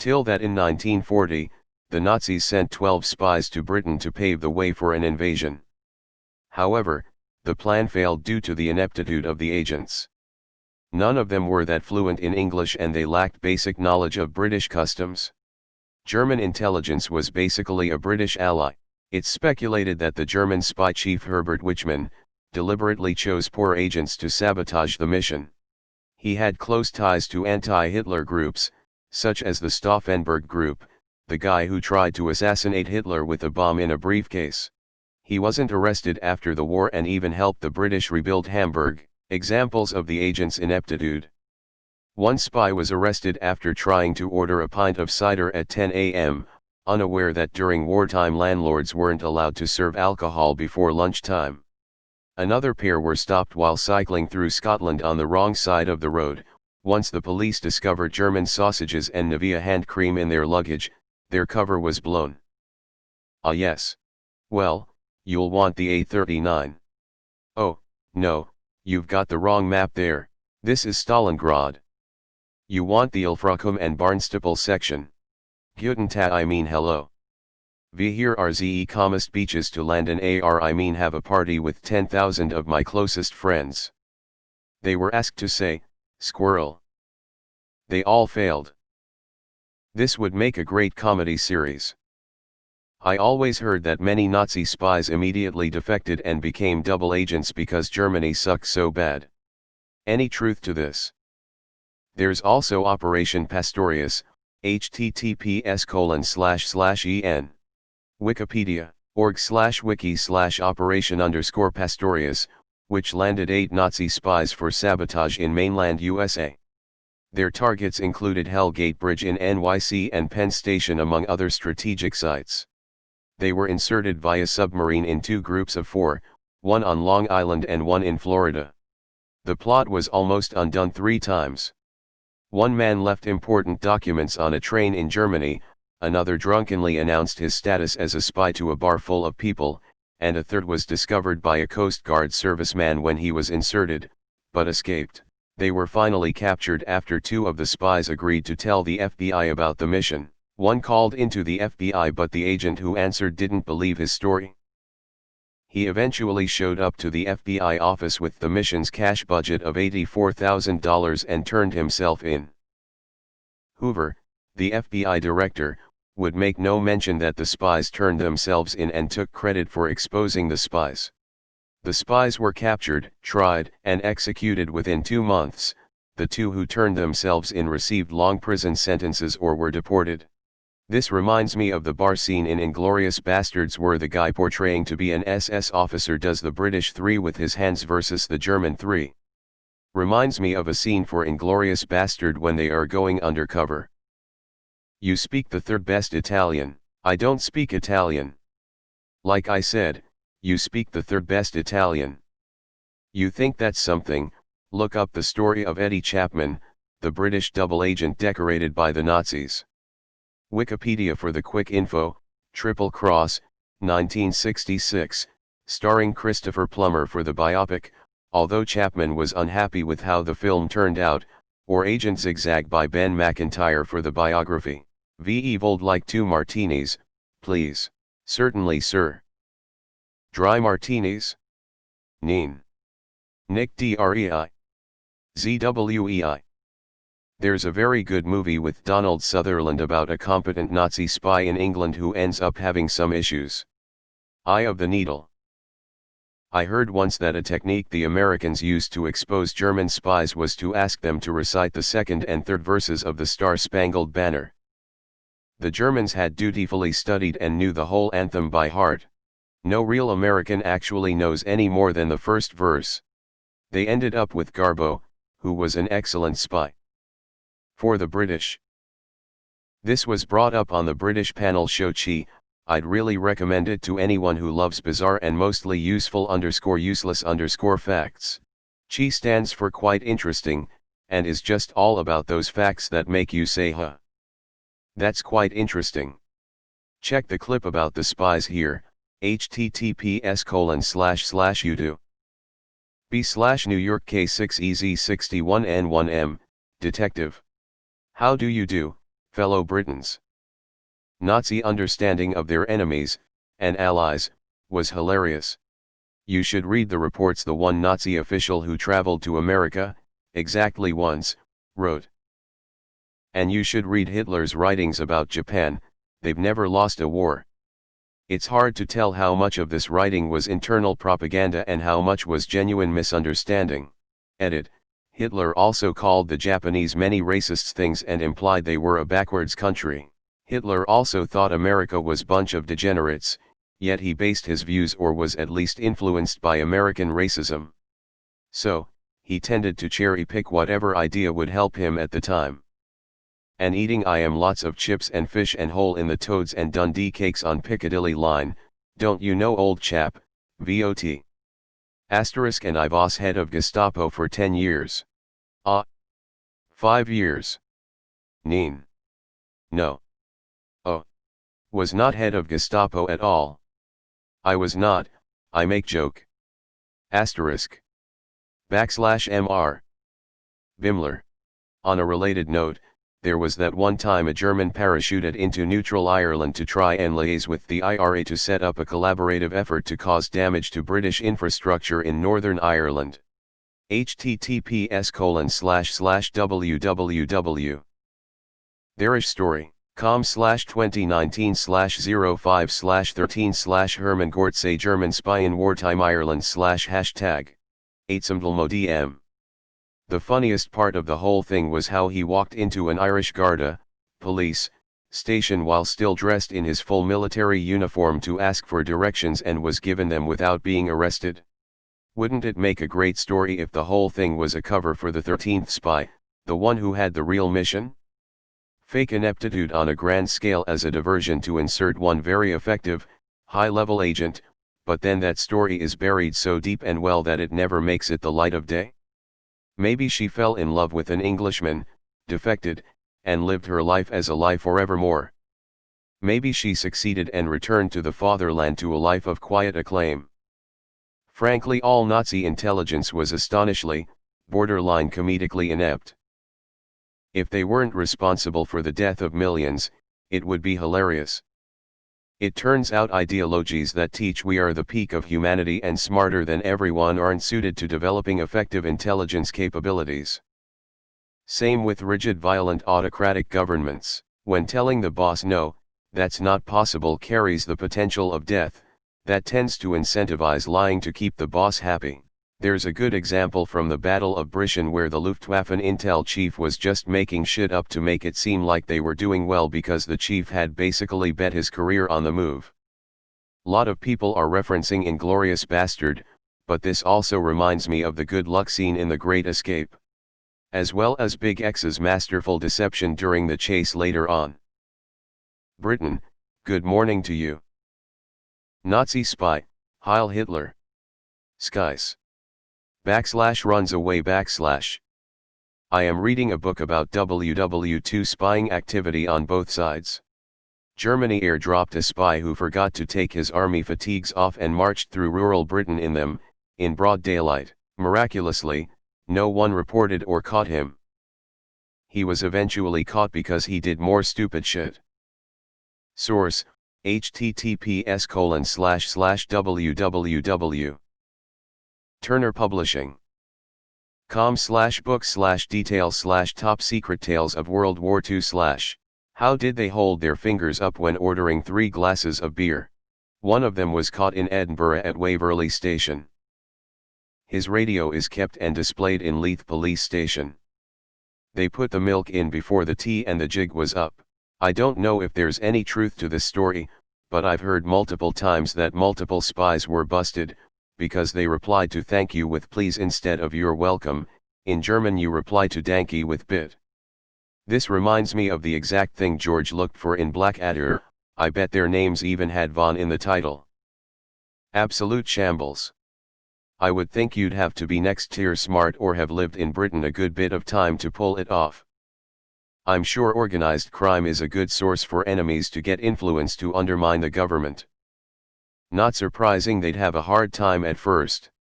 Till that in 1940, the Nazis sent 12 spies to Britain to pave the way for an invasion. However, the plan failed due to the ineptitude of the agents. None of them were that fluent in English and they lacked basic knowledge of British customs. German intelligence was basically a British ally. It's speculated that the German spy chief Herbert Wichmann deliberately chose poor agents to sabotage the mission. He had close ties to anti-Hitler groups, such as the Stauffenberg group, the guy who tried to assassinate Hitler with a bomb in a briefcase. He wasn't arrested after the war and even helped the British rebuild Hamburg. Examples of the agent's ineptitude. One spy was arrested after trying to order a pint of cider at 10 a.m., unaware that during wartime landlords weren't allowed to serve alcohol before lunchtime. Another pair were stopped while cycling through Scotland on the wrong side of the road. Once the police discovered German sausages and Nivea hand cream in their luggage, their cover was blown. Ah yes. Well, you'll want the A39. Oh, no, you've got the wrong map there, this is Stalingrad. You want the Ilfracombe and Barnstaple section. Guten Tag, I mean hello. Wir hier are the calmest beaches to land and I mean have a party with 10,000 of my closest friends. They were asked to say, squirrel. They all failed. This would make a great comedy series. I always heard that many Nazi spies immediately defected and became double agents because Germany sucked so bad. Any truth to this? There's also Operation Pastorius, https://en. Wikipedia.org/wiki/operation_Pastorius, which landed 8 Nazi spies for sabotage in mainland USA. Their targets included Hellgate Bridge in NYC and Penn Station among other strategic sites. They were inserted via submarine in 2 groups of 4, one on Long Island and one in Florida. The plot was almost undone 3 times. One man left important documents on a train in Germany, another drunkenly announced his status as a spy to a bar full of people, and a third was discovered by a Coast Guard serviceman when he was inserted, but escaped. They were finally captured after 2 of the spies agreed to tell the FBI about the mission. One called into the FBI but the agent who answered didn't believe his story. He eventually showed up to the FBI office with the mission's cash budget of $84,000 and turned himself in. Hoover, the FBI director, would make no mention that the spies turned themselves in and took credit for exposing the spies. The spies were captured, tried, and executed within 2 months. The 2 who turned themselves in received long prison sentences or were deported. This reminds me of the bar scene in Inglourious Basterds where the guy portraying to be an SS officer does the British 3 with his hands versus the German 3. Reminds me of a scene for Inglourious Bastard when they are going undercover. You speak the 3rd best Italian. I don't speak Italian. Like I said, you speak the 3rd best Italian. You think that's something? Look up the story of Eddie Chapman, the British double agent decorated by the Nazis. Wikipedia for the quick info, Triple Cross, 1966, starring Christopher Plummer for the biopic, although Chapman was unhappy with how the film turned out, or Agent Zigzag by Ben McIntyre for the biography. V. Vold like 2 martinis, please. Certainly sir. Dry martinis? Neen. Nick Drei. ZWEI. There's a very good movie with Donald Sutherland about a competent Nazi spy in England who ends up having some issues. Eye of the Needle. I heard once that a technique the Americans used to expose German spies was to ask them to recite the 2nd and 3rd verses of the Star-Spangled Banner. The Germans had dutifully studied and knew the whole anthem by heart. No real American actually knows any more than the 1st verse. They ended up with Garbo, who was an excellent spy. For the British. This was brought up on the British panel show Chi. I'd really recommend it to anyone who loves bizarre and mostly useful_useless_ facts. Chi stands for quite interesting, and is just all about those facts that make you say huh. That's quite interesting. Check the clip about the spies here, https://youtube.b/New York K6EZ61N1M, Detective. How do you do, Fellow Britons. Nazi understanding of their enemies, and allies, was hilarious. You should read the reports the one Nazi official who traveled to America, exactly once, wrote. And you should read Hitler's writings about Japan, they've never lost a war. It's hard to tell how much of this writing was internal propaganda and how much was genuine misunderstanding. Edit. Hitler also called the Japanese many racist things and implied they were a backwards country. Hitler also thought America was bunch of degenerates, yet he based his views or was at least influenced by American racism. So, he tended to cherry-pick whatever idea would help him at the time. And eating I am lots of chips and fish and hole in the Toads and Dundee cakes on Piccadilly line, don't you know old chap, VOT. Asterisk and I was head of Gestapo for 10 years. 5 years. Neen. No. Oh. Was not head of Gestapo at all. I was not, I make joke. Asterisk. \Mr. Bimmler. On a related note, there was that one time a German parachuted into neutral Ireland to try and liaise with the IRA to set up a collaborative effort to cause damage to British infrastructure in Northern Ireland. https://www. Therish story. com/2019/05/13/ Hermann Gortze German spy in wartime Ireland #8samdlmodm. The funniest part of the whole thing was how he walked into an Irish Garda, police, station while still dressed in his full military uniform to ask for directions and was given them without being arrested. Wouldn't it make a great story if the whole thing was a cover for the 13th spy, the one who had the real mission? Fake ineptitude on a grand scale as a diversion to insert one very effective, high-level agent, but then that story is buried so deep and well that it never makes it the light of day? Maybe she fell in love with an Englishman, defected, and lived her life as a lie forevermore. Maybe she succeeded and returned to the fatherland to a life of quiet acclaim. Frankly, all Nazi intelligence was astonishingly, borderline comedically inept. If they weren't responsible for the death of millions, it would be hilarious. It turns out ideologies that teach we are the peak of humanity and smarter than everyone aren't suited to developing effective intelligence capabilities. Same with rigid, violent autocratic governments. When telling the boss no, that's not possible carries the potential of death, that tends to incentivize lying to keep the boss happy. There's a good example from the Battle of Britain where the Luftwaffe intel chief was just making shit up to make it seem like they were doing well because the chief had basically bet his career on the move. Lot of people are referencing Inglourious Bastard, but this also reminds me of the good luck scene in The Great Escape. As well as Big X's masterful deception during the chase later on. Britain, good morning to you. Nazi spy, Heil Hitler. Skies. /runs away /. I am reading a book about WW2 spying activity on both sides. Germany airdropped a spy who forgot to take his army fatigues off and marched through rural Britain in them, in broad daylight. Miraculously, no one reported or caught him. He was eventually caught because he did more stupid shit. Source, https://www. Turner Publishing. com/book/details/top secret tales of World War II/ How did they hold their fingers up when ordering 3 glasses of beer? One of them was caught in Edinburgh at Waverley Station. His radio is kept and displayed in Leith Police Station. They put the milk in before the tea and the jig was up. I don't know if there's any truth to this story, but I've heard multiple times that multiple spies were busted, because they replied to thank you with please instead of you're welcome. In German you reply to danke with bitte. This reminds me of the exact thing George looked for in Blackadder. I bet their names even had von in the title. Absolute shambles. I would think you'd have to be next tier smart or have lived in Britain a good bit of time to pull it off. I'm sure organized crime is a good source for enemies to get influence to undermine the government. Not surprising they'd have a hard time at first.